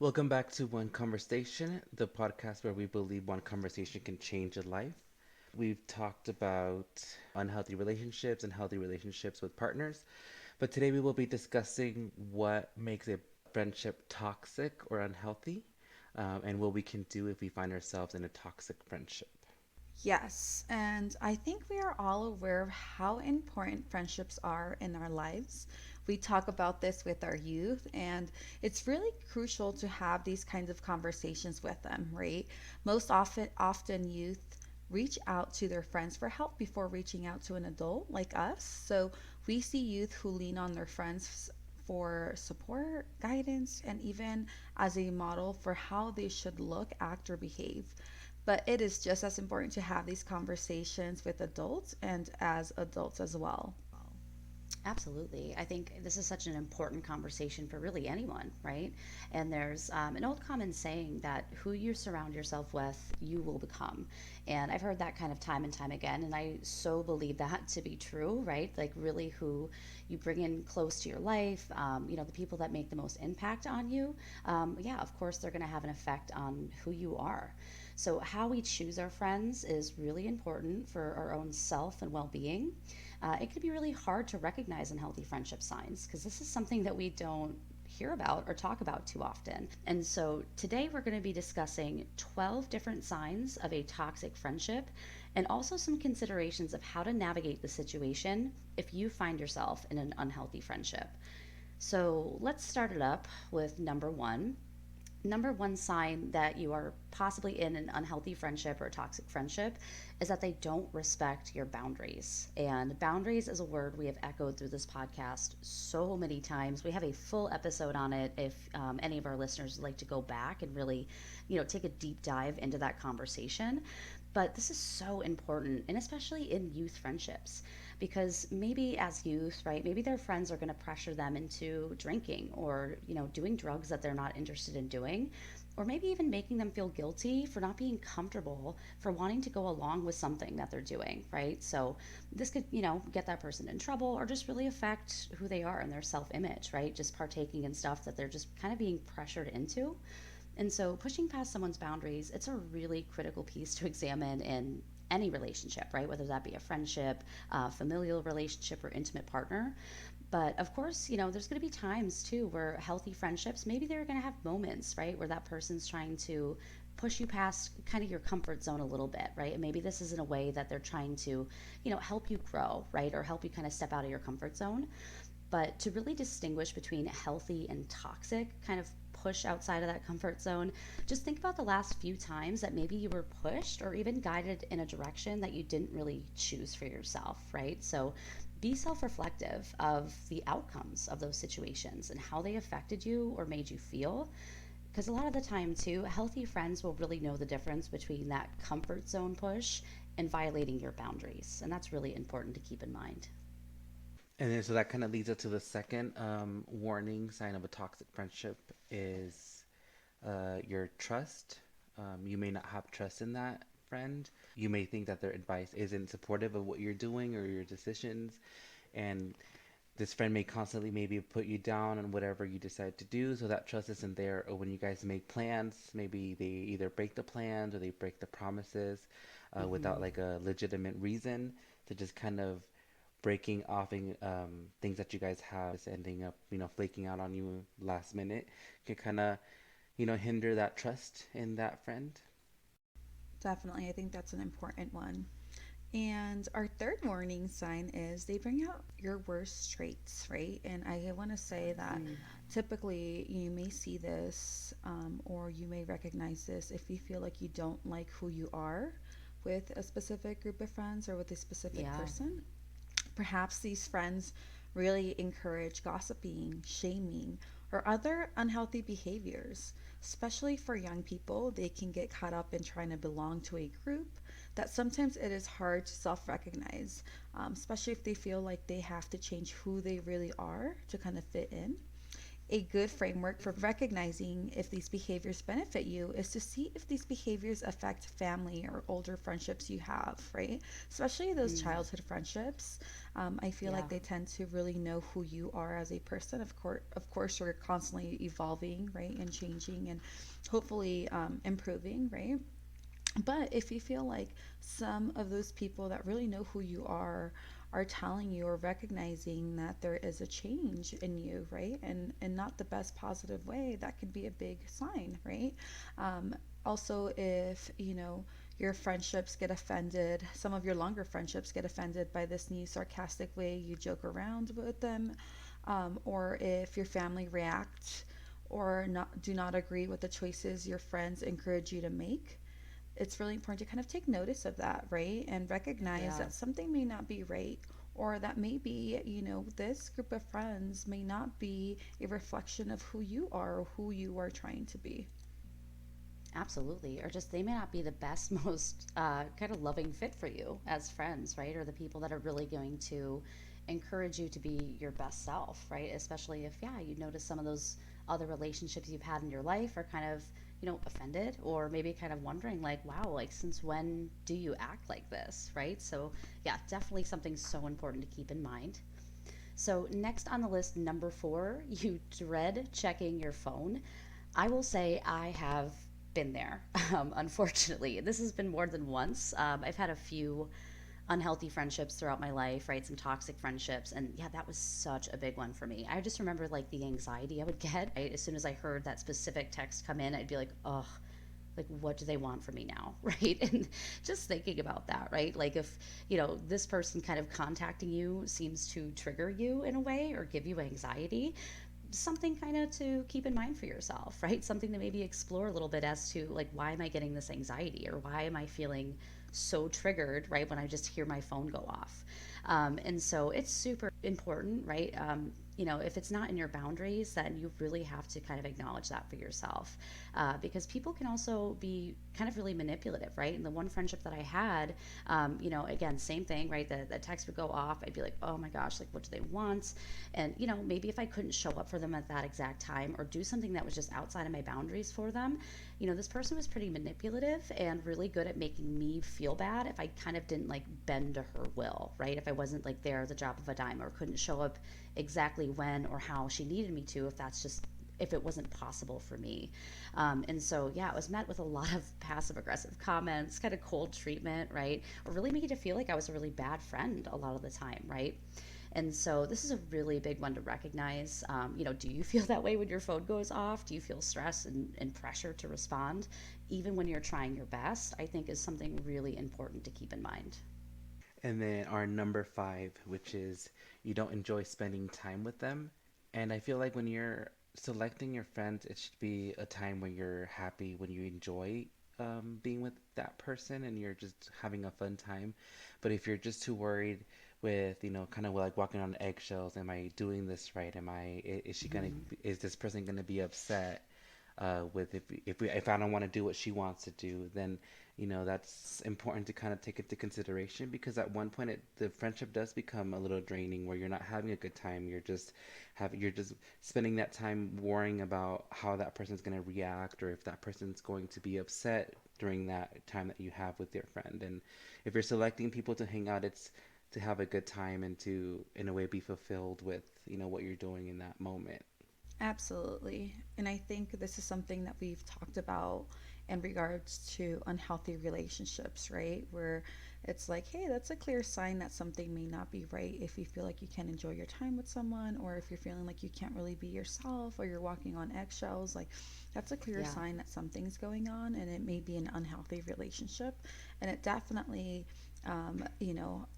Welcome back to One Conversation, the podcast where we believe one conversation can change a life. We've talked about unhealthy relationships and healthy relationships with partners, but today we will be discussing what makes a friendship toxic or unhealthy, and what we can do if we find ourselves in a toxic friendship. Yes, and I think we are all aware of how important friendships are in our lives. We talk about this with our youth, and it's really crucial to have these kinds of conversations with them, right? Most often youth reach out to their friends for help before reaching out to an adult like us. So we see youth who lean on their friends for support, guidance, and even as a model for how they should look, act, or behave. But it is just as important to have these conversations with adults and as adults as well. Absolutely. I think this is such an important conversation for really anyone, right? And there's an old common saying that who you surround yourself with, you will become. And I've heard that kind of time and time again. And I so believe that to be true, right? Like, really, who you bring in close to your life, the people that make the most impact on you, yeah, of course, they're going to have an effect on who you are. So, how we choose our friends is really important for our own self and well being. It can be really hard to recognize unhealthy friendship signs because this is something that we don't hear about or talk about too often. And so today we're going to be discussing 12 different signs of a toxic friendship and also some considerations of how to navigate the situation if you find yourself in an unhealthy friendship. So let's start it up with number one sign that you are possibly in an unhealthy friendship or a toxic friendship is that they don't respect your boundaries. And boundaries is a word we have echoed through this podcast so many times. We have a full episode on it if any of our listeners would like to go back and really, take a deep dive into that conversation. But this is so important, and especially in youth friendships, because maybe as youth, right, maybe their friends are going to pressure them into drinking or, doing drugs that they're not interested in doing, or maybe even making them feel guilty for not being comfortable for wanting to go along with something that they're doing, right? So this could, get that person in trouble or just really affect who they are and their self image, right? Just partaking in stuff that they're just kind of being pressured into. And so pushing past someone's boundaries, it's a really critical piece to examine in any relationship, right? Whether that be a friendship, familial relationship, or intimate partner. But of course, there's going to be times too where healthy friendships, maybe they're going to have moments, right, where that person's trying to push you past kind of your comfort zone a little bit, right? And maybe this is in a way that they're trying to, help you grow, right? Or help you kind of step out of your comfort zone. But to really distinguish between healthy and toxic, kind of push outside of that comfort zone, just think about the last few times that maybe you were pushed or even guided in a direction that you didn't really choose for yourself, right? So be self reflective of the outcomes of those situations and how they affected you or made you feel. Because a lot of the time, too, healthy friends will really know the difference between that comfort zone push and violating your boundaries. And that's really important to keep in mind. And then, so that kind of leads us to the second warning sign of a toxic friendship is your trust. You may not have trust in that friend. You may think that their advice isn't supportive of what you're doing or your decisions, and this friend may constantly maybe put you down on whatever you decide to do, so that trust isn't there. Or when you guys make plans, maybe they either break the plans or they break the promises without Mm-hmm. like a legitimate reason, to just kind of breaking off things that you guys have, just ending up, flaking out on you last minute, can kind of, hinder that trust in that friend. Definitely, I think that's an important one. And our third warning sign is they bring out your worst traits, right? And I want to say that Mm. typically you may see this or you may recognize this if you feel like you don't like who you are with a specific group of friends or with a specific Yeah. person. Perhaps these friends really encourage gossiping, shaming, or other unhealthy behaviors. Especially for young people, they can get caught up in trying to belong to a group that sometimes it is hard to self recognize, especially if they feel like they have to change who they really are to kind of fit in. A good framework for recognizing if these behaviors benefit you is to see if these behaviors affect family or older friendships you have, right? Especially those Mm, childhood friendships. I feel like yeah. they tend to really know who you are as a person. Of course, you're constantly evolving, right, and changing, and hopefully improving, right? But if you feel like some of those people that really know who you are telling you or recognizing that there is a change in you, right? And not the best positive way, that could be a big sign, right? Um, Also, if your friendships get offended, some of your longer friendships get offended by this new sarcastic way you joke around with them, or if your family react or not do not agree with the choices your friends encourage you to make, it's really important to kind of take notice of that, right? And recognize Yeah. that something may not be right, or that maybe, this group of friends may not be a reflection of who you are or who you are trying to be. Absolutely. Or just they may not be the best, most kind of loving fit for you as friends, right? Or the people that are really going to encourage you to be your best self, right? Especially if, yeah, you notice some of those other relationships you've had in your life are kind of, offended or maybe kind of wondering, like, wow, like, since when do you act like this, right? So, yeah, definitely something so important to keep in mind. So, next on the list, number four, you dread checking your phone. I will say I have been there, unfortunately. This has been more than once. I've had a few unhealthy friendships throughout my life, right? Some toxic friendships. And yeah, that was such a big one for me. I just remember like the anxiety I would get, right? As soon as I heard that specific text come in, I'd be like, oh, like what do they want from me now? Right. And just thinking about that, right? Like if this person kind of contacting you seems to trigger you in a way or give you anxiety, something kind of to keep in mind for yourself, right? Something to maybe explore a little bit as to like, why am I getting this anxiety or why am I feeling so triggered, right? When I just hear my phone go off. And so it's super important, right? If it's not in your boundaries, then you really have to kind of acknowledge that for yourself, because people can also be kind of really manipulative, right? And the one friendship that I had, again, same thing, right? The text would go off. I'd be like, oh my gosh, like, what do they want? And, maybe if I couldn't show up for them at that exact time or do something that was just outside of my boundaries for them, this person was pretty manipulative and really good at making me feel bad if I kind of didn't like bend to her will, right? If I wasn't like there at the drop of a dime or couldn't show up exactly when or how she needed me to, if it wasn't possible for me. And so, yeah, it was met with a lot of passive aggressive comments, kind of cold treatment, right? Or really made it feel like I was a really bad friend a lot of the time, right? And so this is a really big one to recognize. Do you feel that way when your phone goes off? Do you feel stress and pressure to respond, even when you're trying your best? I think is something really important to keep in mind. And then our number five, which is you don't enjoy spending time with them. And I feel like when you're selecting your friends, it should be a time when you're happy, when you enjoy being with that person and you're just having a fun time. But if you're just too worried with, kind of like walking on eggshells, am I doing this right? Is she gonna, Mm-hmm. is this person gonna be upset? With if I don't want to do what she wants to do, then that's important to kind of take into consideration because at one point the friendship does become a little draining where you're not having a good time. You're just spending that time worrying about how that person's going to react or if that person's going to be upset during that time that you have with your friend. And if you're selecting people to hang out, it's to have a good time and to in a way be fulfilled with what you're doing in that moment. Absolutely. And I think this is something that we've talked about in regards to unhealthy relationships, right? Where it's like, hey, that's a clear sign that something may not be right if you feel like you can't enjoy your time with someone, or if you're feeling like you can't really be yourself, or you're walking on eggshells. Like, that's a clear Yeah. sign that something's going on, and it may be an unhealthy relationship. And it definitely,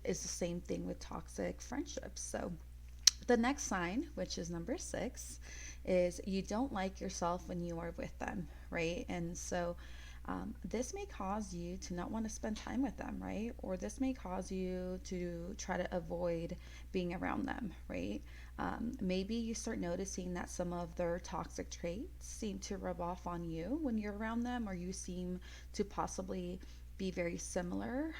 is the same thing with toxic friendships. So, the next sign, which is number six, is you don't like yourself when you are with them, right? And so this may cause you to not want to spend time with them, right? Or this may cause you to try to avoid being around them, right? Maybe you start noticing that some of their toxic traits seem to rub off on you when you're around them, or you seem to possibly be very similar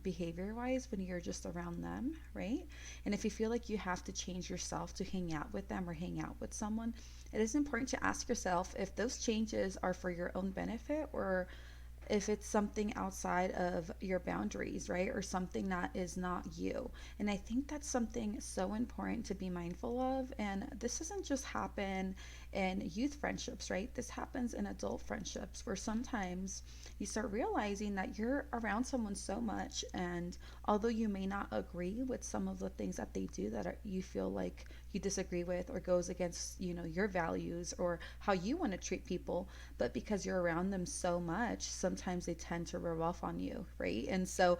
behavior wise when you're just around them, right? And if you feel like you have to change yourself to hang out with them or hang out with someone, it is important to ask yourself if those changes are for your own benefit or if it's something outside of your boundaries, right? Or something that is not you. And I think that's something so important to be mindful of. And this doesn't just happen in youth friendships, right? This happens in adult friendships where sometimes you start realizing that you're around someone so much. And although you may not agree with some of the things that they do that you feel like you disagree with or goes against, your values or how you want to treat people, but because you're around them so much, sometimes they tend to rub off on you, right? And so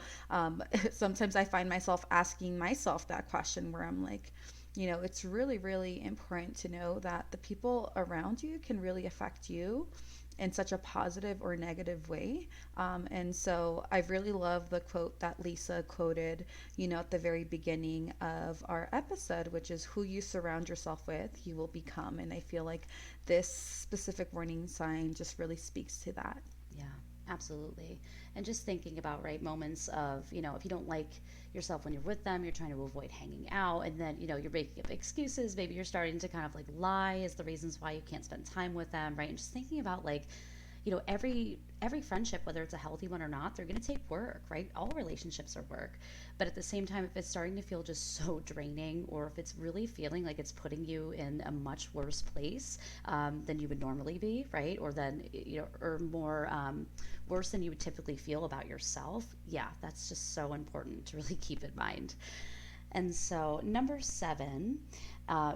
sometimes I find myself asking myself that question where I'm like, it's really, really important to know that the people around you can really affect you in such a positive or negative way. And so I really love the quote that Lisa quoted, at the very beginning of our episode, which is who you surround yourself with, you will become. And I feel like this specific warning sign just really speaks to that. Yeah, absolutely. And just thinking about, right, moments of, if you don't like yourself when you're with them, you're trying to avoid hanging out, and then, you're making up excuses. Maybe you're starting to kind of like lie as the reasons why you can't spend time with them, right? And just thinking about like, every friendship, whether it's a healthy one or not, they're going to take work, right? All relationships are work. But at the same time, if it's starting to feel just so draining, or if it's really feeling like it's putting you in a much worse place than you would normally be, right? Or then, or more worse than you would typically feel about yourself, yeah, that's just so important to really keep in mind. And so, number 7,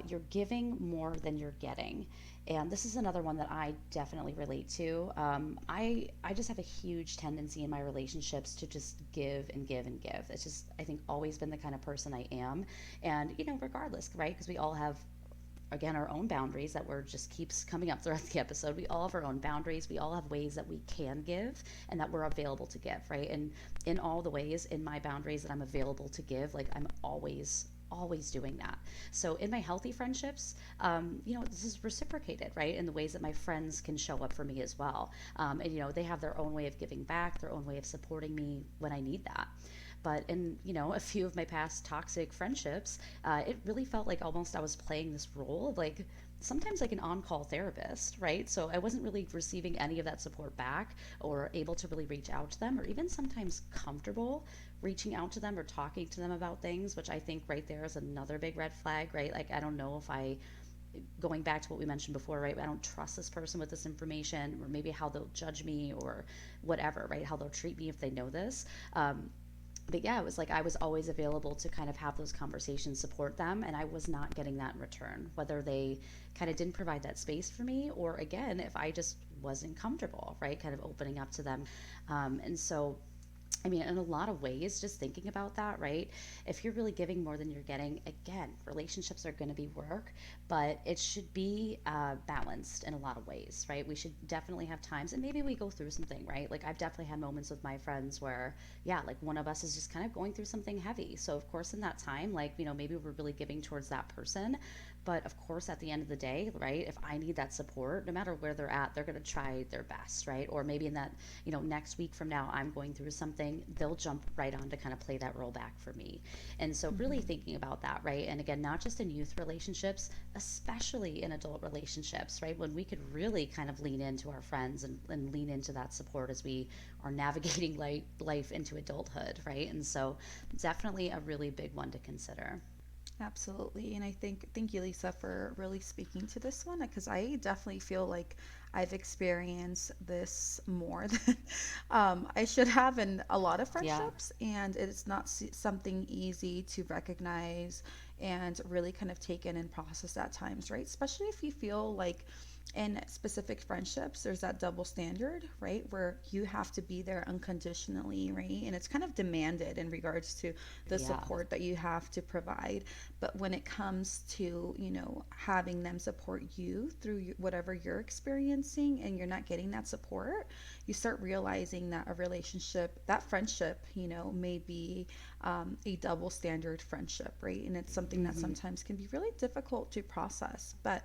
you're giving more than you're getting. And this is another one that I definitely relate to. I just have a huge tendency in my relationships to just give and give and give. It's just, I think, always been the kind of person I am. And, regardless, right? Because we all have, again, our own boundaries that we're just keeps coming up throughout the episode. We all have our own boundaries. We all have ways that we can give and that we're available to give, right? And in all the ways in my boundaries that I'm available to give, like I'm always doing that. So in my healthy friendships, this is reciprocated, right? In the ways that my friends can show up for me as well. And, they have their own way of giving back, their own way of supporting me when I need that. But in, a few of my past toxic friendships, it really felt like almost I was playing this role of like, sometimes like an on-call therapist, right? So I wasn't really receiving any of that support back or able to really reach out to them or even sometimes comfortable reaching out to them or talking to them about things, which I think right there is another big red flag, right? Like, I don't know if going back to what we mentioned before, right? I don't trust this person with this information, or maybe how they'll judge me or whatever, right? How they'll treat me if they know this. But yeah, it was like I was always available to kind of have those conversations, support them, and I was not getting that in return, whether they kind of didn't provide that space for me, or again, if I just wasn't comfortable, right? Kind of opening up to them. And so I mean, in a lot of ways, just thinking about that, right? If you're really giving more than you're getting, again, relationships are going to be work, but it should be balanced in a lot of ways, right? We should definitely have times, and maybe we go through something, right? Like, I've definitely had moments with my friends where, yeah, like one of us is just kind of going through something heavy. So, of course, in that time, like, maybe we're really giving towards that person. But of course, at the end of the day, right, if I need that support, no matter where they're at, they're going to try their best, right? Or maybe in that, next week from now, I'm going through something, they'll jump right on to kind of play that role back for me. And so, really Mm-hmm. thinking about that, right? And again, not just in youth relationships, especially in adult relationships, right? When we could really kind of lean into our friends and lean into that support as we are navigating life into adulthood, right? And so, definitely a really big one to consider. Absolutely. And I thank you, Lisa, for really speaking to this one because I definitely feel like I've experienced this more than I should have in a lot of Yeah. friendships. And it's not something easy to recognize and really kind of take in and process at times, right? Especially if you feel like in specific friendships, there's that double standard, right? Where you have to be there unconditionally, right? And it's kind of demanded in regards to the Yeah. support that you have to provide. But when it comes to, having them support you through whatever you're experiencing and you're not getting that support, you start realizing that a relationship, that friendship, may be a double standard friendship, right? And it's something that Hmm. sometimes can be really difficult to process. But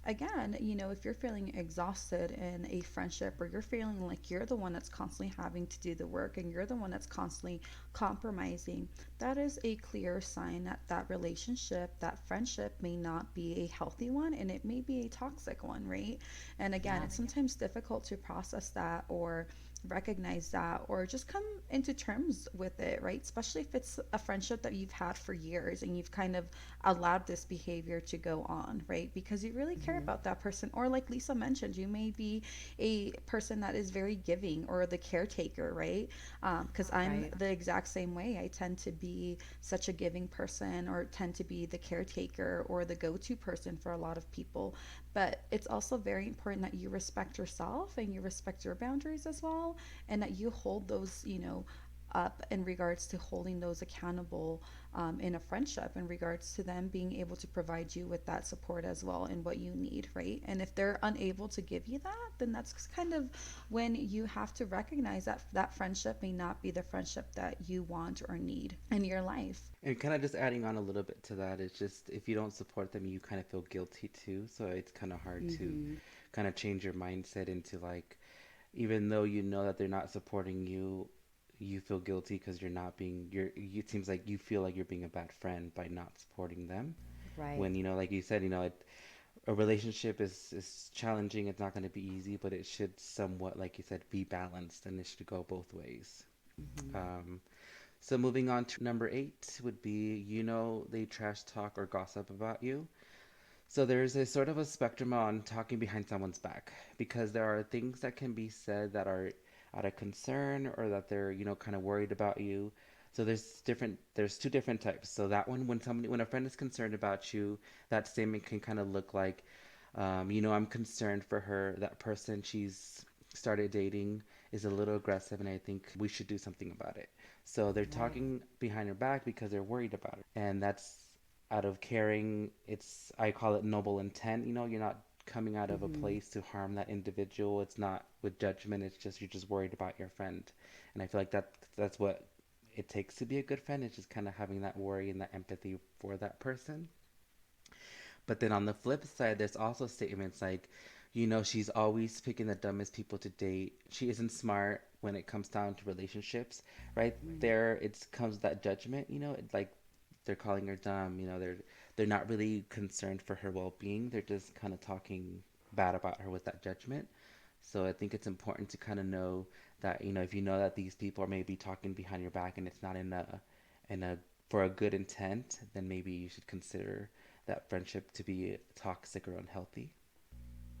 again, if you're feeling exhausted in a friendship, or you're feeling like you're the one that's constantly having to do the work and you're the one that's constantly compromising, that is a clear sign that that relationship, that friendship may not be a healthy one, and it may be a toxic one, right? And again, Yeah. it's sometimes difficult to process that, or recognize that, or just come into terms with it, right? Especially if it's a friendship that you've had for years and you've kind of allowed this behavior to go on, right? Because you really care Hmm. about that person. Or, like Lisa mentioned, you may be a person that is very giving, or the caretaker, right? Because I'm Right. the exact same way. I tend to be such a giving person, or tend to be the caretaker or the go to person for a lot of people. But it's also very important that you respect yourself and you respect your boundaries as well, and that you hold those, up in regards to holding those accountable, in a friendship, in regards to them being able to provide you with that support as well and what you need, right? And if they're unable to give you that, then that's kind of when you have to recognize that that friendship may not be the friendship that you want or need in your life. And kind of just adding on a little bit to that, it's just if you don't support them, you kind of feel guilty too. So it's kind of hard to Hmm. kind of change your mindset into like, even though you know that they're not supporting you, you feel guilty because you're not being, it seems like you feel like you're being a bad friend by not supporting them. Right. When, like you said, a relationship is challenging. It's not going to be easy, but it should somewhat, like you said, be balanced and it should go both ways. Hmm. Um, so moving on to number 8 would be, they trash talk or gossip about you. So there's a sort of a spectrum on talking behind someone's back, because there are things that can be said that are out of concern, or that they're, kind of worried about you. So there's two different types. So that one, when a friend is concerned about you, that statement can kind of look like, I'm concerned for her. That person she's started dating is a little aggressive, and I think we should do something about it. So they're Right. talking behind her back because they're worried about her. And that's out of caring. I call it noble intent. You're not coming out of a Hmm. place to harm that individual. It's not with judgment. It's just you're just worried about your friend. And I feel like that's what it takes to be a good friend. It's just kind of having that worry and that empathy for that person. But then on the flip side, there's also statements like, she's always picking the dumbest people to date. She isn't smart when it comes down to relationships. Right there, it comes that judgment. Like they're calling her dumb. They're not really concerned for her well-being. They're just kind of talking bad about her with that judgment. So I think it's important to kind of know that, if you know that these people are maybe talking behind your back, and it's not in a for a good intent, then maybe you should consider that friendship to be toxic or unhealthy.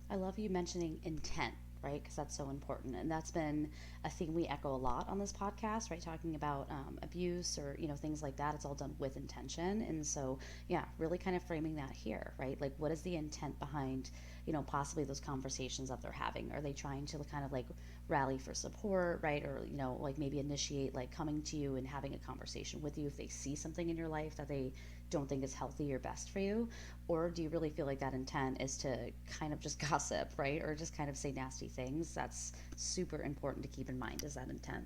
I love you mentioning intent, right? Because that's so important, and that's been a thing we echo a lot on this podcast, right? Talking about abuse, or things like that. It's all done with intention, and so yeah, really kind of framing that here, right? Like, what is the intent behind possibly those conversations that they're having? Are they trying to kind of like rally for support, right? Or like maybe initiate like coming to you and having a conversation with you if they see something in your life that they don't think is healthy or best for you? Or do you really feel like that intent is to kind of just gossip, right? Or just kind of say nasty things? That's super important to keep in mind, is that intent.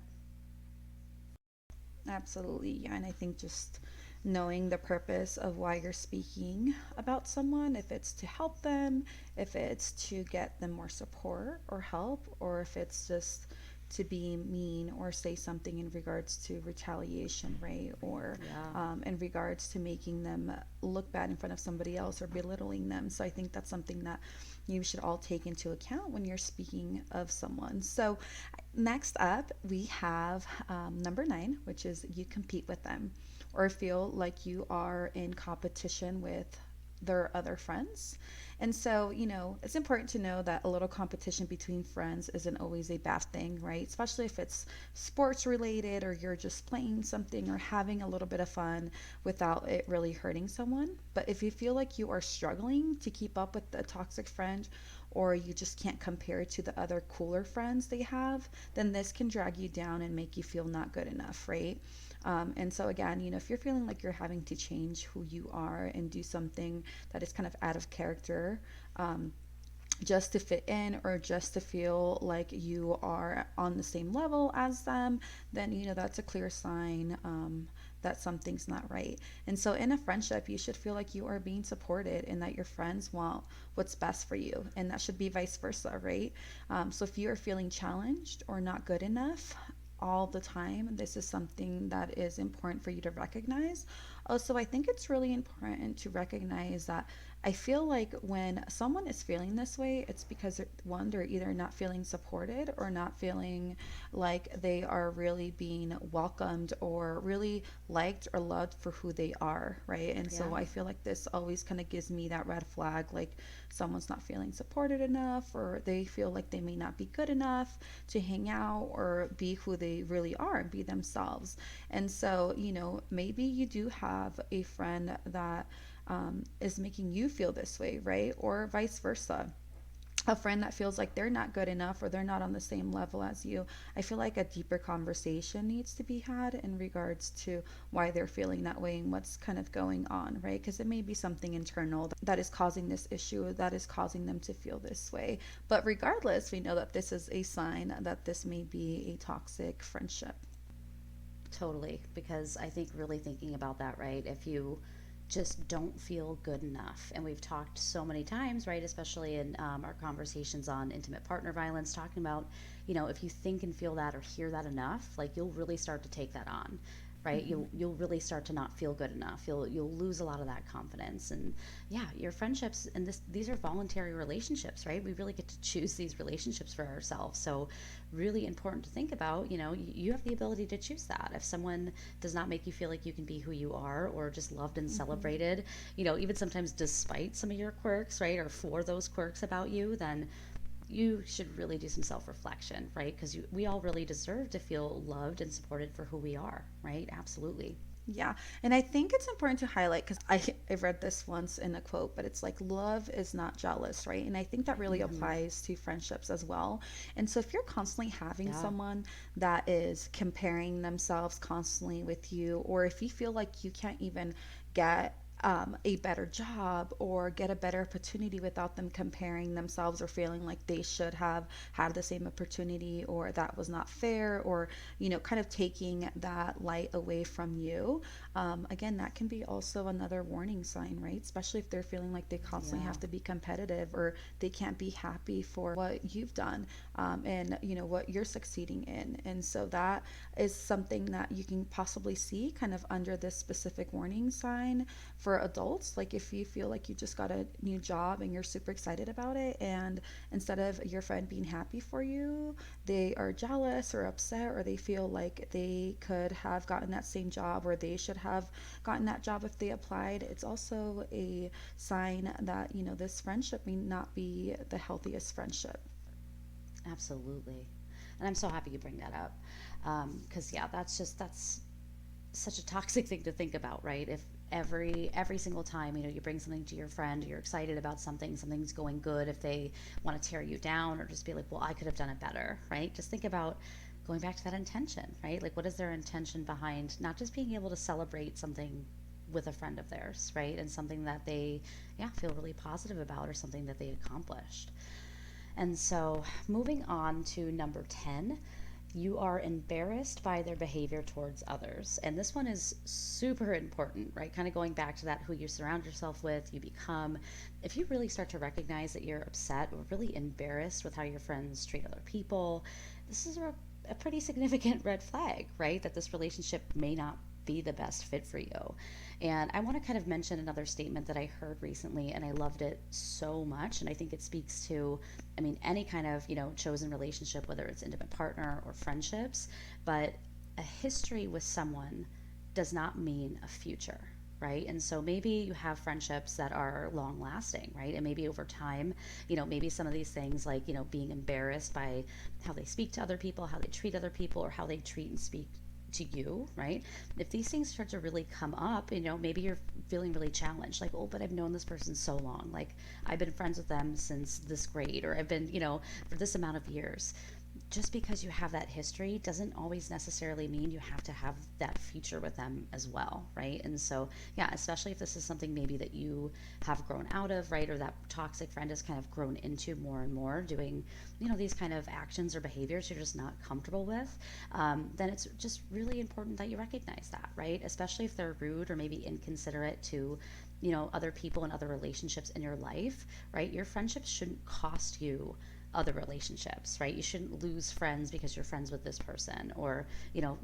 Absolutely. Yeah. And I think just knowing the purpose of why you're speaking about someone, if it's to help them, if it's to get them more support or help, or if it's just to be mean or say something in regards to retaliation, right? Or Yeah. in regards to making them look bad in front of somebody else or belittling them. So I think that's something that you should all take into account when you're speaking of someone. So next up, we have number 9, which is you compete with them or feel like you are in competition with their other friends. And so, it's important to know that a little competition between friends isn't always a bad thing, right? Especially if it's sports related, or you're just playing something or having a little bit of fun without it really hurting someone. But if you feel like you are struggling to keep up with a toxic friend, or you just can't compare it to the other cooler friends they have, then this can drag you down and make you feel not good enough, right? And so, again, if you're feeling like you're having to change who you are and do something that is kind of out of character, um, just to fit in, or just to feel like you are on the same level as them, then that's a clear sign that something's not right. And so in a friendship, you should feel like you are being supported and that your friends want what's best for you. And that should be vice versa, right? So if you are feeling challenged or not good enough, all the time, this is something that is important for you to recognize. Also, I think it's really important to recognize that I feel like when someone is feeling this way, it's because one, they're either not feeling supported or not feeling like they are really being welcomed or really liked or loved for who they are, right? And Yeah. so I feel like this always kind of gives me that red flag, like someone's not feeling supported enough, or they feel like they may not be good enough to hang out or be who they really are and be themselves. And so, maybe you do have a friend that is making you feel this way, right? Or vice versa. A friend that feels like they're not good enough or they're not on the same level as you. I feel like a deeper conversation needs to be had in regards to why they're feeling that way and what's kind of going on, right? Because it may be something internal that is causing this issue, that is causing them to feel this way. But regardless, we know that this is a sign that this may be a toxic friendship. Totally, because I think really thinking about that, right? If you just don't feel good enough, and we've talked so many times, right, especially in our conversations on intimate partner violence, talking about, if you think and feel that or hear that enough, like you'll really start to take that on, right? Mm-hmm. You'll really start to not feel good enough. You'll lose a lot of that confidence, and yeah, your friendships and these are voluntary relationships, right? We really get to choose these relationships for ourselves. So really important to think about, you have the ability to choose that. If someone does not make you feel like you can be who you are or just loved and Mm-hmm. celebrated, even sometimes despite some of your quirks, right, or for those quirks about you, then you should really do some self-reflection, right? Because we all really deserve to feel loved and supported for who we are, right? Absolutely. Yeah. And I think it's important to highlight because I read this once in a quote, but it's like love is not jealous, right? And I think that really Hmm. applies to friendships as well. And so if you're constantly having Yeah. someone that is comparing themselves constantly with you, or if you feel like you can't even get a better job or get a better opportunity without them comparing themselves or feeling like they should have had the same opportunity or that was not fair or kind of taking that light away from you. Again, that can be also another warning sign, right? Especially if they're feeling like they constantly Yeah. have to be competitive or they can't be happy for what you've done and, what you're succeeding in. And so that is something that you can possibly see kind of under this specific warning sign for adults. Like if you feel like you just got a new job and you're super excited about it, and instead of your friend being happy for you, they are jealous or upset, or they feel like they could have gotten that same job or they should have gotten that job if they applied. It's also a sign that, this friendship may not be the healthiest friendship. Absolutely. And I'm so happy you bring that up. Because yeah, that's such a toxic thing to think about, right? If every single time, you bring something to your friend, you're excited about something, something's going good, if they want to tear you down or just be like, well, I could have done it better, right? Just think about going back to that intention, right? Like, what is their intention behind not just being able to celebrate something with a friend of theirs, right? And something that they, yeah, feel really positive about or something that they accomplished. And so, moving on to number 10, you are embarrassed by their behavior towards others. And this one is super important, right? Kind of going back to that, who you surround yourself with, you become. If you really start to recognize that you're upset or really embarrassed with how your friends treat other people, this is a pretty significant red flag, right? That this relationship may not be the best fit for you. And I want to kind of mention another statement that I heard recently, and I loved it so much. And I think it speaks to, I mean, any kind of, chosen relationship, whether it's intimate partner or friendships, but a history with someone does not mean a future. Right. And so maybe you have friendships that are long lasting, right? And maybe over time, maybe some of these things like, being embarrassed by how they speak to other people, how they treat other people, or how they treat and speak to you, right? If these things start to really come up, maybe you're feeling really challenged, like, oh, but I've known this person so long. Like, I've been friends with them since this grade, or I've been, for this amount of years. just because you have that history doesn't always necessarily mean you have to have that future with them as well, right? And so, yeah, especially if this is something maybe that you have grown out of, right, or that toxic friend has kind of grown into more and more, doing, these kind of actions or behaviors you're just not comfortable with, then it's just really important that you recognize that, right? Especially if they're rude or maybe inconsiderate to, other people and other relationships in your life, right? Your friendships shouldn't cost you other relationships, right? You shouldn't lose friends because you're friends with this person, or,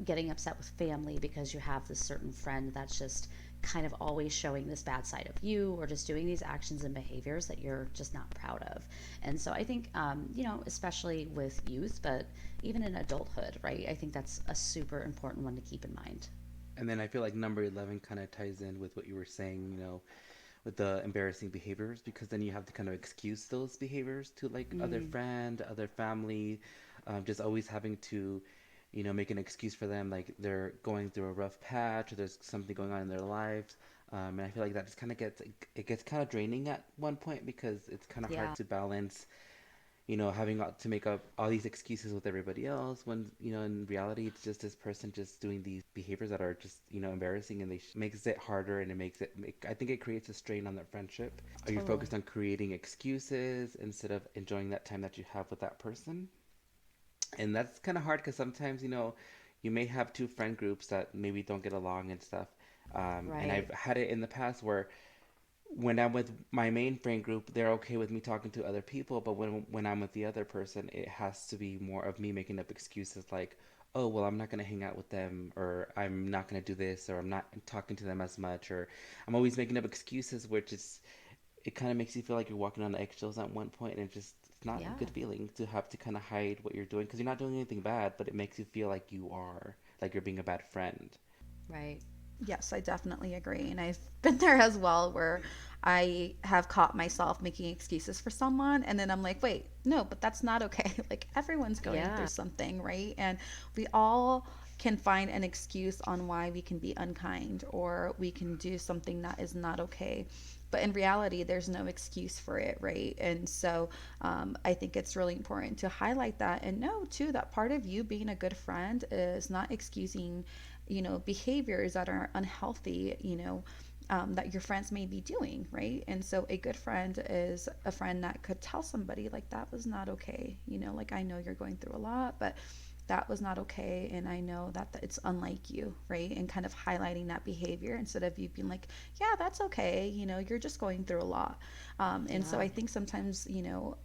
getting upset with family because you have this certain friend that's just kind of always showing this bad side of you, or just doing these actions and behaviors that you're just not proud of. And so I think, especially with youth, but even in adulthood, right? I think that's a super important one to keep in mind. And then I feel like number 11 kind of ties in with what you were saying, with the embarrassing behaviors, because then you have to kind of excuse those behaviors to like other Mm, friend, other family, just always having to, make an excuse for them, like they're going through a rough patch or there's something going on in their lives. And I feel like that just kind of it gets kind of draining at one point because it's kind of hard yeah. to balance, having to make up all these excuses with everybody else when, in reality, it's just this person just doing these behaviors that are just, embarrassing, and makes it harder, and I think it creates a strain on that friendship. Are you Totally. focused on creating excuses instead of enjoying that time that you have with that person? And that's kind of hard because sometimes, you may have two friend groups that maybe don't get along and stuff. And Right. I've had it in the past where when I'm with my main friend group, they're okay with me talking to other people, but when I'm with the other person, it has to be more of me making up excuses like, "Oh, well, I'm not going to hang out with them," or "I'm not going to do this," or "I'm not talking to them as much," or I'm always making up excuses, which is it kind of makes you feel like you're walking on eggshells at one point, and it's not a Yeah. good feeling to have to kind of hide what you're doing because you're not doing anything bad, but it makes you feel like you are, like you're being a bad friend. Right. Yes, I definitely agree. And I've been there as well, where I have caught myself making excuses for someone. And then I'm like, wait, no, but that's not okay. Like, everyone's going through Yeah. something, right? And we all can find an excuse on why we can be unkind or we can do something that is not okay. But in reality, there's no excuse for it, right? And so I think it's really important to highlight that and know, too, that part of you being a good friend is not excusing behaviors that are unhealthy, that your friends may be doing, right? And so a good friend is a friend that could tell somebody, like, that was not okay. Like, I know you're going through a lot, but that was not okay. And I know that it's unlike you, right? And kind of highlighting that behavior instead of you being like, yeah, that's okay. You're just going through a lot. And so Yeah. I think sometimes,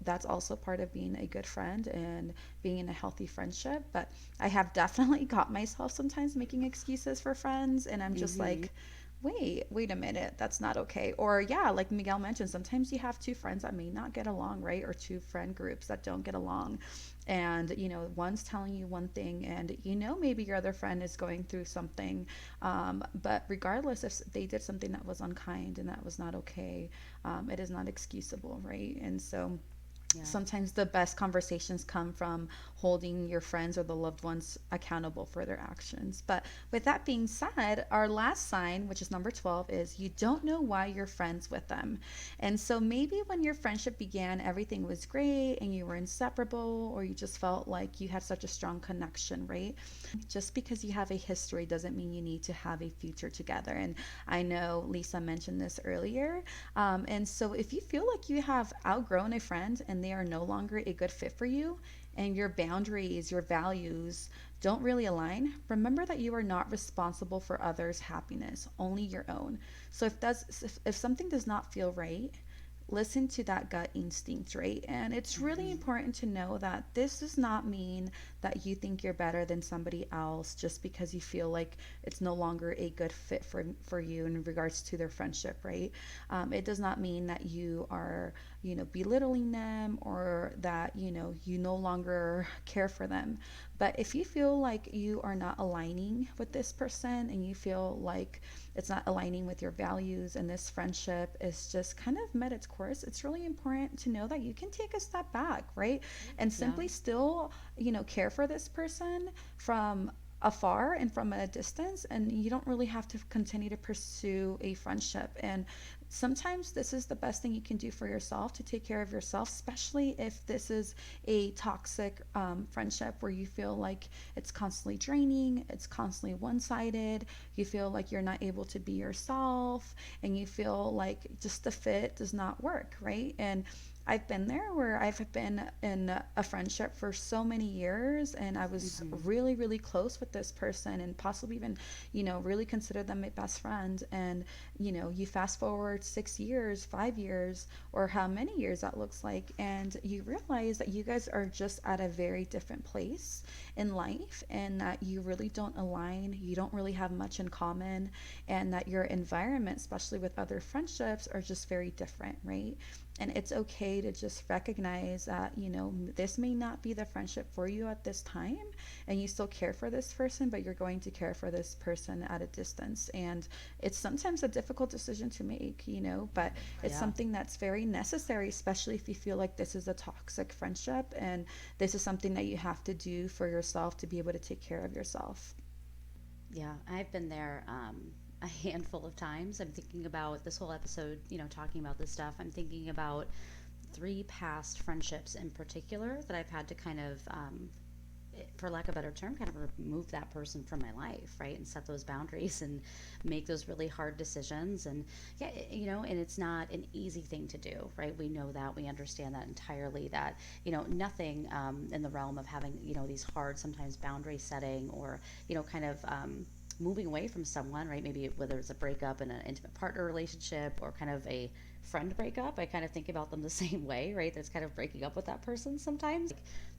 that's also part of being a good friend and being in a healthy friendship. But I have definitely got myself sometimes making excuses for friends, and I'm just Mm-hmm. like, wait a minute, that's not okay. Or, yeah, like Miguel mentioned, sometimes you have two friends that may not get along, right? Or two friend groups that don't get along. And, one's telling you one thing, and maybe your other friend is going through something. But regardless if they did something that was unkind and that was not okay, it is not excusable, right? And so Yeah. sometimes the best conversations come from holding your friends or the loved ones accountable for their actions. But with that being said, our last sign, which is number 12, is you don't know why you're friends with them. And so maybe when your friendship began, everything was great and you were inseparable, or you just felt like you had such a strong connection, right? Just because you have a history doesn't mean you need to have a future together. And I know Lisa mentioned this earlier. And so if you feel like you have outgrown a friend and they are no longer a good fit for you, and your boundaries, your values don't really align, remember that you are not responsible for others' happiness, only your own. So if something does not feel right, listen to that gut instinct, right? And it's really Mm-hmm. important to know that this does not mean that you think you're better than somebody else just because you feel like it's no longer a good fit for you in regards to their friendship, right? It does not mean that you are, belittling them or that, you no longer care for them. But if you feel like you are not aligning with this person and you feel like it's not aligning with your values and this friendship is just kind of met its course, it's really important to know that you can take a step back, right? And Yeah. simply still, care for this person from afar and from a distance, and you don't really have to continue to pursue a friendship. And sometimes this is the best thing you can do for yourself, to take care of yourself, especially if this is a toxic friendship where you feel like it's constantly draining, it's constantly one-sided, you feel like you're not able to be yourself, and you feel like just the fit does not work, right? And I've been there where I've been in a friendship for so many years, and I was Hmm. really, really close with this person, and possibly even, really consider them my best friend. And, you fast forward 6 years, 5 years, or how many years that looks like, and you realize that you guys are just at a very different place in life, and that you really don't align, you don't really have much in common, and that your environment, especially with other friendships, are just very different, right? And it's okay to just recognize that, this may not be the friendship for you at this time, and you still care for this person, but you're going to care for this person at a distance. And it's sometimes a difficult decision to make, but it's Yeah. something that's very necessary, especially if you feel like this is a toxic friendship, and this is something that you have to do for yourself to be able to take care of yourself. Yeah, I've been there a handful of times. I'm thinking about this whole episode, talking about this stuff. I'm thinking about three past friendships in particular that I've had to kind of, for lack of a better term, kind of remove that person from my life, right? And set those boundaries and make those really hard decisions. And yeah, and it's not an easy thing to do, right? We know that, we understand that entirely, that, nothing in the realm of having, these hard, sometimes boundary setting or, kind of, moving away from someone, right? Maybe whether it's a breakup in an intimate partner relationship or kind of a friend breakup, I kind of think about them the same way, right? That's kind of breaking up with that person sometimes.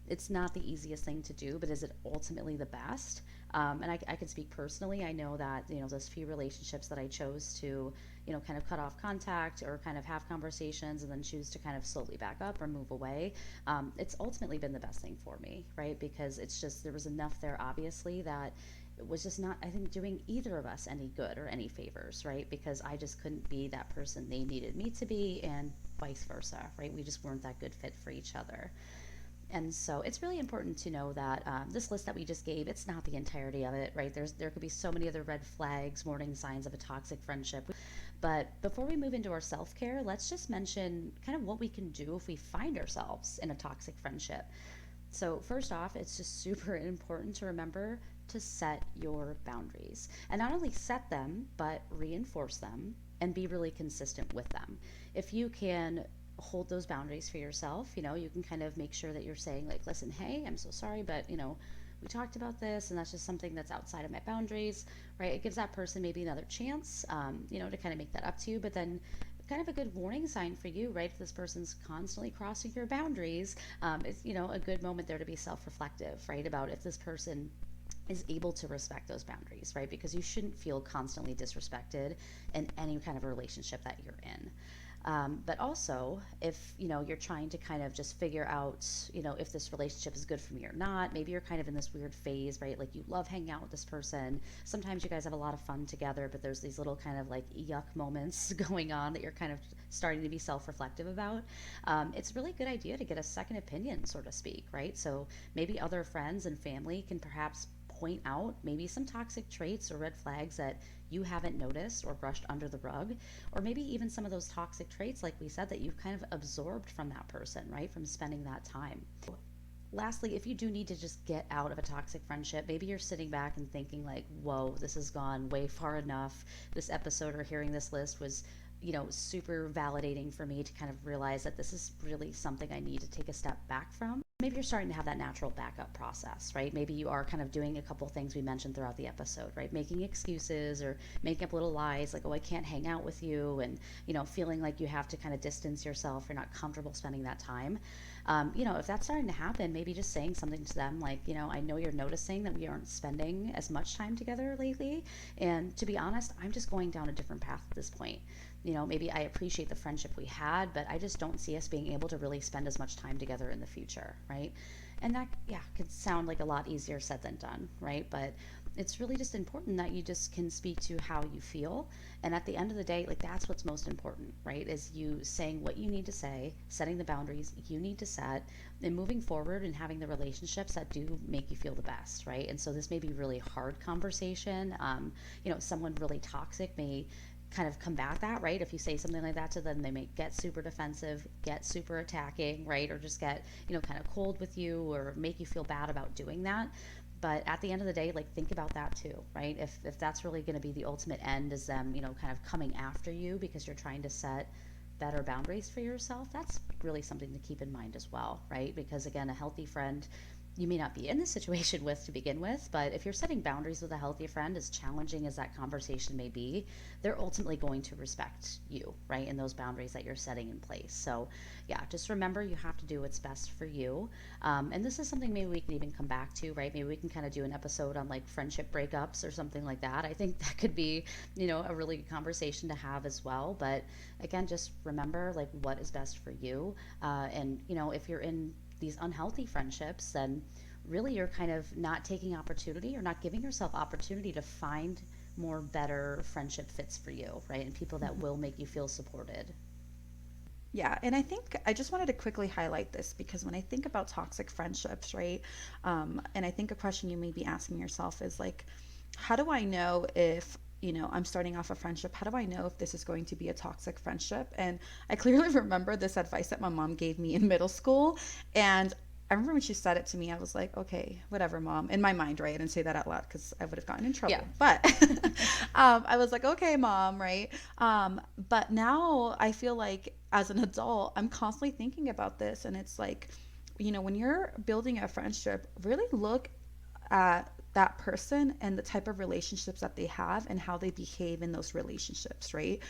It's not the easiest thing to do, but is it ultimately the best? And I can speak personally. I know that, those few relationships that I chose to, kind of cut off contact or kind of have conversations and then choose to kind of slowly back up or move away, it's ultimately been the best thing for me, right? Because it's just, there was enough there, obviously, that it was just not, I think, doing either of us any good or any favors, right? Because I just couldn't be that person they needed me to be, and vice versa, right? We just weren't that good fit for each other. And so it's really important to know that this list that we just gave, it's not the entirety of it, right? There could be so many other red flags, warning signs of a toxic friendship. But before we move into our self care, let's just mention kind of what we can do if we find ourselves in a toxic friendship. So, first off, it's just super important to remember to set your boundaries. And not only set them, but reinforce them and be really consistent with them. If you can hold those boundaries for yourself, you can kind of make sure that you're saying, like, listen, hey, I'm so sorry, but, we talked about this and that's just something that's outside of my boundaries, right? It gives that person maybe another chance, to kind of make that up to you. But then kind of a good warning sign for you, right? If this person's constantly crossing your boundaries, it's, a good moment there to be self-reflective, right? About if this person is able to respect those boundaries, right? Because you shouldn't feel constantly disrespected in any kind of relationship that you're in. But also, if you're trying to kind of just figure out, if this relationship is good for me or not, maybe you're kind of in this weird phase, right? Like you love hanging out with this person. Sometimes you guys have a lot of fun together, but there's these little kind of like yuck moments going on that you're kind of starting to be self-reflective about. It's a really good idea to get a second opinion, so to speak, right? So maybe other friends and family can perhaps point out maybe some toxic traits or red flags that you haven't noticed or brushed under the rug, or maybe even some of those toxic traits, like we said, that you've kind of absorbed from that person, right? From spending that time. Lastly, if you do need to just get out of a toxic friendship, maybe you're sitting back and thinking, like, whoa, this has gone way far enough. This episode or hearing this list was, super validating for me to kind of realize that this is really something I need to take a step back from. Maybe you're starting to have that natural backup process, right? Maybe you are kind of doing a couple things we mentioned throughout the episode, right? Making excuses or making up little lies like, oh, I can't hang out with you, and, feeling like you have to kind of distance yourself. You're not comfortable spending that time. If that's starting to happen, maybe just saying something to them like, I know you're noticing that we aren't spending as much time together lately. And to be honest, I'm just going down a different path at this point. Maybe I appreciate the friendship we had, but I just don't see us being able to really spend as much time together in the future, right? And that, yeah, could sound like a lot easier said than done, right? But it's really just important that you just can speak to how you feel. And at the end of the day, like that's what's most important, right? Is you saying what you need to say, setting the boundaries you need to set, and moving forward and having the relationships that do make you feel the best, right? And so this may be really hard conversation. Someone really toxic may kind of combat that, right? If you say something like that to them, they may get super defensive, get super attacking, right? Or just get, kind of cold with you or make you feel bad about doing that. But at the end of the day, like think about that too, right? If that's really going to be the ultimate end, is them, kind of coming after you because you're trying to set better boundaries for yourself, that's really something to keep in mind as well, right? Because again, a healthy friend you may not be in this situation with to begin with, but if you're setting boundaries with a healthy friend, as challenging as that conversation may be, they're ultimately going to respect you, right? And those boundaries that you're setting in place. So, yeah, just remember you have to do what's best for you. And this is something maybe we can even come back to, right? Maybe we can kind of do an episode on like friendship breakups or something like that. I think that could be, a really good conversation to have as well. But again, just remember like what is best for you. If you're in these unhealthy friendships, then really you're kind of not taking opportunity or not giving yourself opportunity to find more better friendship fits for you, right? And people that will make you feel supported. Yeah, and I think I just wanted to quickly highlight this because when I think about toxic friendships, right, and I think a question you may be asking yourself is like, how do I know if I'm starting off a friendship? How do I know if this is going to be a toxic friendship? And I clearly remember this advice that my mom gave me in middle school, and I remember when she said it to me, I was like, okay, whatever, mom. In my mind, right? I didn't say that out loud because I would have gotten in Yeah. trouble. But I was like, okay, mom, right? But now I feel like as an adult, I'm constantly thinking about this. And it's like, when you're building a friendship, really look at that person and the type of relationships that they have and how they behave in those relationships, right?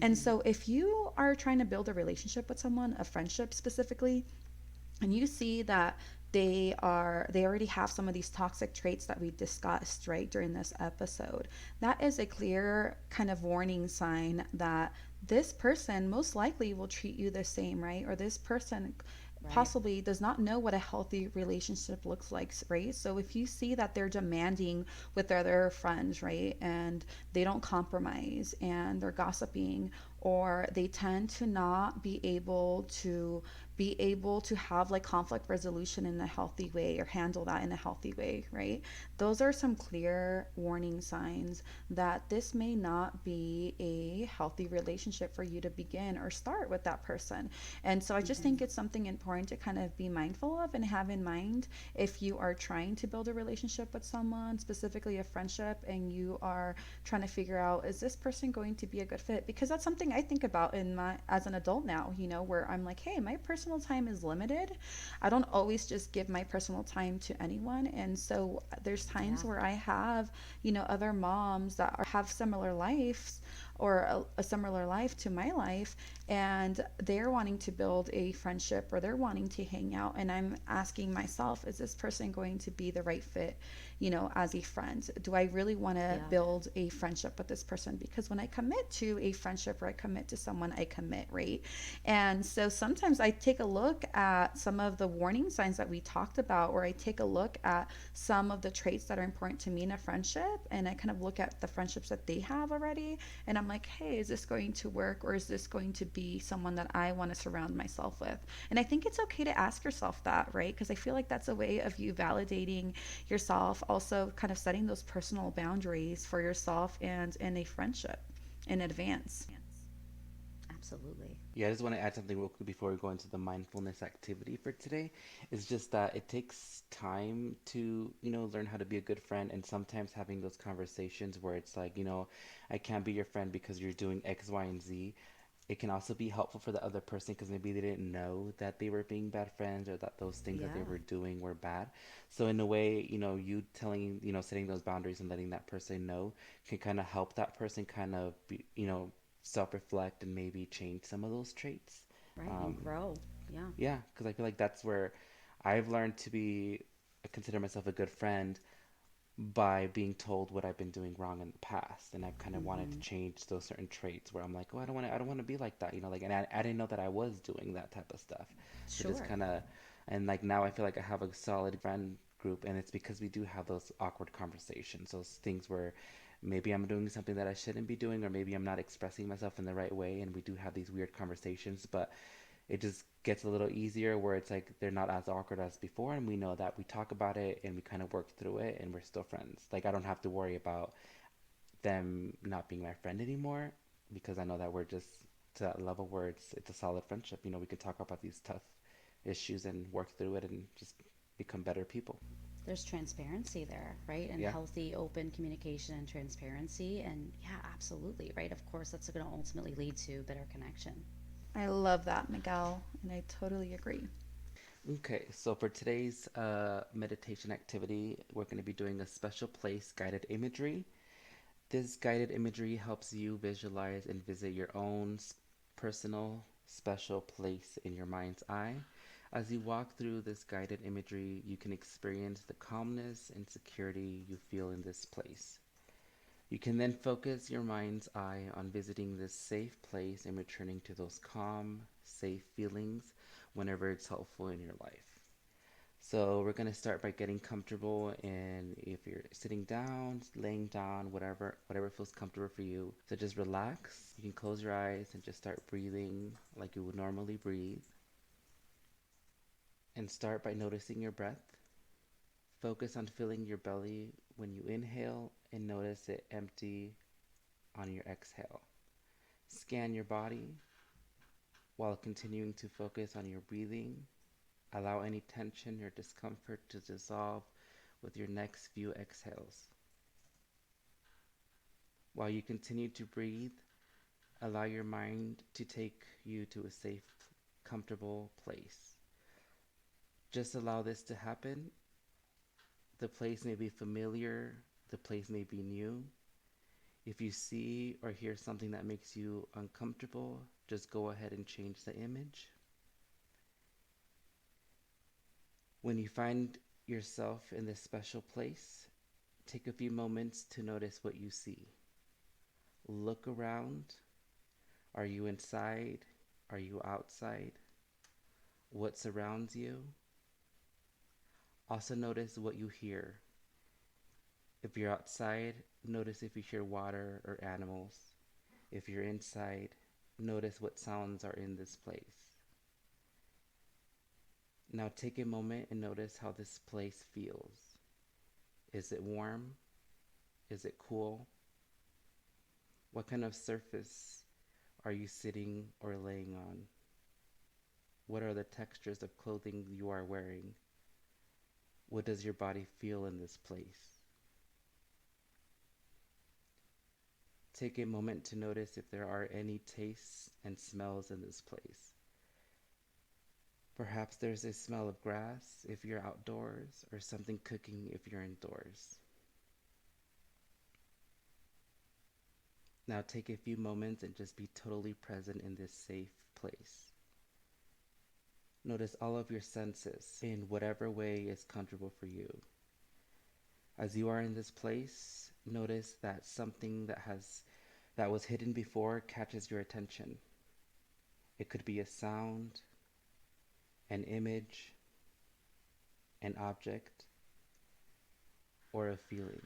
And Hmm. so if you are trying to build a relationship with someone, a friendship specifically, and you see that they already have some of these toxic traits that we discussed right during this episode, that is a clear kind of warning sign that this person most likely will treat you the same, right? Or this person Right. possibly does not know what a healthy relationship looks like, right? So if you see that they're demanding with their other friends, right, and they don't compromise and they're gossiping, or they tend to not be able to have like conflict resolution in a healthy way or handle that in a healthy way, right? Those are some clear warning signs that this may not be a healthy relationship for you to begin or start with that person. And so I just Hmm. think it's something important to kind of be mindful of and have in mind if you are trying to build a relationship with someone, specifically a friendship, and you are trying to figure out, is this person going to be a good fit? Because that's something I think about in my as an adult now, where I'm like, hey, my personal time is limited. I don't always just give my personal time to anyone. And so there's times Yeah. where I have, other moms that have similar lives or a similar life to my life, and they're wanting to build a friendship or they're wanting to hang out, and I'm asking myself, is this person going to be the right fit, as a friend? Do I really want to Yeah. build a friendship with this person? Because when I commit to a friendship or I commit to someone, I commit, right? And so sometimes I take a look at some of the warning signs that we talked about, or I take a look at some of the traits that are important to me in a friendship, and I kind of look at the friendships that they have already, and I'm like, hey, is this going to work, or is this going to be someone that I want to surround myself with? And I think it's okay to ask yourself that, right? Because I feel like that's a way of you validating yourself, also kind of setting those personal boundaries for yourself and in a friendship in advance. Absolutely. Yeah, I just want to add something real quick before we go into the mindfulness activity for today. It's just that it takes time to, learn how to be a good friend, and sometimes having those conversations where it's like, I can't be your friend because you're doing X, Y, and Z. It can also be helpful for the other person because maybe they didn't know that they were being bad friends or that those things that they Yeah. were doing were bad. So in a way, you telling, setting those boundaries and letting that person know can kind of help that person kind of be, self-reflect and maybe change some of those traits. Right. And Um, grow. Yeah. yeah, because I feel like that's where I've learned to be, consider myself a good friend by being told what I've been doing wrong in the past, and I've kind of wanted to Hmm. change those certain traits where I'm like, oh, I don't want to be like that, like, and I didn't know that I was doing that type of stuff. So just Sure. kind of And like now I feel like I have a solid friend group, and it's because we do have those awkward conversations, those things where maybe I'm doing something that I shouldn't be doing, or maybe I'm not expressing myself in the right way, and we do have these weird conversations, but it just gets a little easier where it's like they're not as awkward as before, and we know that we talk about it and we kind of work through it and we're still friends. Like I don't have to worry about them not being my friend anymore because I know that we're just to that level where it's a solid friendship. You know, we can talk about these tough issues and work through it and just become better people. There's transparency there, right? And Yeah. healthy, open communication and transparency. And yeah, absolutely, right? Of course, that's going to ultimately lead to better connection. I love that, Miguel, and I totally agree. Okay, so for today's meditation activity, we're going to be doing a special place guided imagery. This guided imagery helps you visualize and visit your own personal special place in your mind's eye. As you walk through this guided imagery, you can experience the calmness and security you feel in this place. You can then focus your mind's eye on visiting this safe place and returning to those calm, safe feelings whenever it's helpful in your life. So we're gonna start by getting comfortable, and if you're sitting down, laying down, whatever feels comfortable for you. So just relax. You can close your eyes and just start breathing like you would normally breathe. And start by noticing your breath. Focus on filling your belly when you inhale and notice it empty on your exhale. Scan your body while continuing to focus on your breathing. Allow any tension or discomfort to dissolve with your next few exhales. While you continue to breathe, allow your mind to take you to a safe, comfortable place. Just allow this to happen. The place may be familiar, the place may be new. If you see or hear something that makes you uncomfortable, just go ahead and change the image. When you find yourself in this special place, take a few moments to notice what you see. Look around. Are you inside? Are you outside? What surrounds you? Also notice what you hear. If you're outside, notice if you hear water or animals. If you're inside, notice what sounds are in this place. Now take a moment and notice how this place feels. Is it warm? Is it cool? What kind of surface are you sitting or laying on? What are the textures of clothing you are wearing? What does your body feel in this place? Take a moment to notice if there are any tastes and smells in this place. Perhaps there's a smell of grass if you're outdoors, or something cooking if you're indoors. Now take a few moments and just be totally present in this safe place. Notice all of your senses in whatever way is comfortable for you. As you are in this place, notice that something that was hidden before catches your attention. It could be a sound, an image, an object, or a feeling.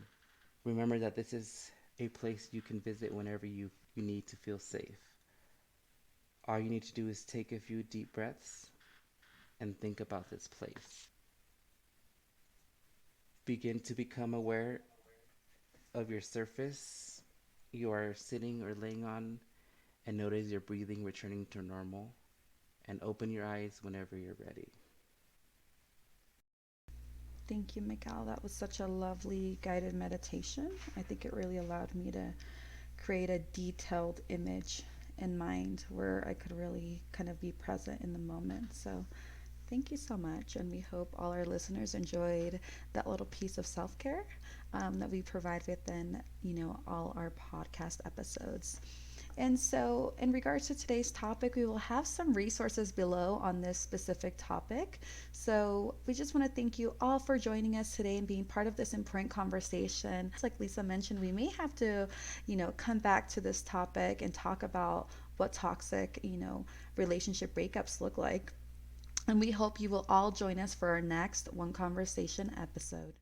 Remember that this is a place you can visit whenever you need to feel safe. All you need to do is take a few deep breaths and think about this place. Begin to become aware of your surface you are sitting or laying on, and notice your breathing returning to normal, and open your eyes whenever you're ready. Thank you, Miguel. That was such a lovely guided meditation. I think it really allowed me to create a detailed image in mind where I could really kind of be present in the moment. So, thank you so much. And we hope all our listeners enjoyed that little piece of self care that we provide within, all our podcast episodes. And so, in regards to today's topic, we will have some resources below on this specific topic. So, we just want to thank you all for joining us today and being part of this important conversation. Like Lisa mentioned, we may have to, come back to this topic and talk about what toxic, relationship breakups look like. And we hope you will all join us for our next One Conversation episode.